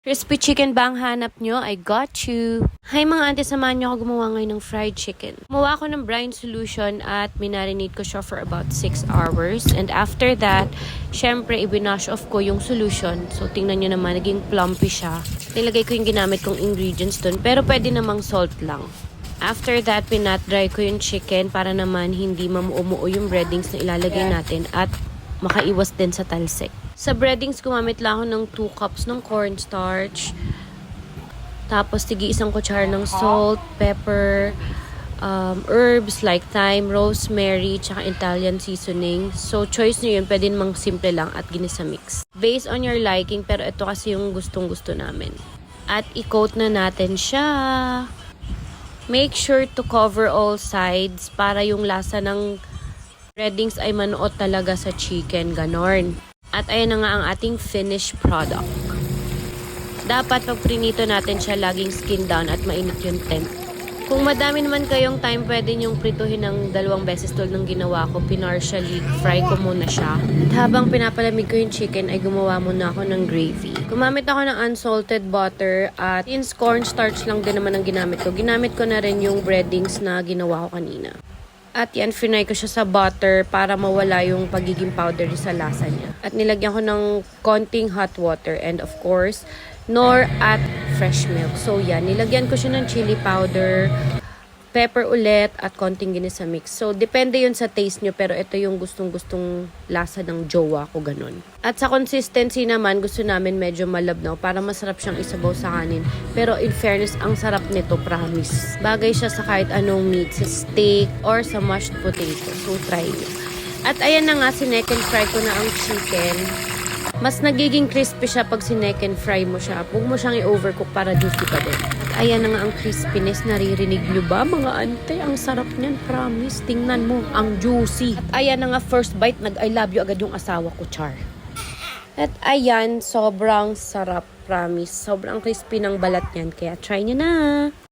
Crispy chicken ba ang hanap nyo? I got you! Hi mga ante, samahan nyo ako gumawa ngayon ng fried chicken. Gumawa ako ng brine solution at minarinate ko siya for about 6 hours. And after that, syempre ibinash off ko yung solution. So tingnan nyo naman, naging plumpy siya. Nilagay ko yung ginamit kong ingredients dun, pero pwede namang salt lang. After that, pinat dry ko yung chicken para naman hindi mamuumuo yung breadings na ilalagay natin at makaiwas din sa talsik. Sa breadings, gumamit lang ako ng 2 cups ng cornstarch. Tapos, isang kutsara ng salt, pepper, herbs like thyme, rosemary, tsaka Italian seasoning. So, choice nyo yun. Pwede namang simple lang at ginisa mix. Based on your liking, pero ito kasi yung gustong-gusto namin. At i-coat na natin siya. Make sure to cover all sides para yung lasa ng breadings ay manuot talaga sa chicken. Ganon. At ayan na nga ang ating finished product. Dapat pag prinito natin siya, laging skin down at mainit yung temp. Kung madami naman kayong time, pwede nyong prituhin ng 2 beses tulad ng ginawa ko. Pinartially fry ko muna siya. At habang pinapalamig ko yung chicken, ay gumawa muna ako ng gravy. Gumamit ako ng unsalted butter at since cornstarch lang din naman ang ginamit ko. Ginamit ko na rin yung breadings na ginawa ko kanina. At yan, finay ko siya sa butter para mawala yung pagiging powdery sa lasa niya. At nilagyan ko ng konting hot water and of course, nor at fresh milk. So yan, nilagyan ko siya ng chili powder, pepper ulit, at konting ginisa mix. So depende yun sa taste nyo, pero ito yung gustong-gustong lasa ng jowa ko, ganun. At sa consistency naman, gusto namin medyo malabnaw para masarap siyang isabaw sa kanin. Pero in fairness, ang sarap nito, promise. Bagay siya sa kahit anong meat, sa steak or sa mashed potato. So try nyo. At ayan na nga, sinecond fry ko na ang chicken. Mas nagiging crispy siya pag sinecond fry mo siya. Huwag mo siyang i-overcook para juicy pa din. At ayan na nga ang crispiness. Naririnig nyo ba mga ante? Ang sarap niyan, promise. Tingnan mo, ang juicy. At ayan na nga, first bite, nag-I love you agad yung asawa ko, Char. At ayan, sobrang sarap, promise. Sobrang crispy ng balat niyan. Kaya try nyo na.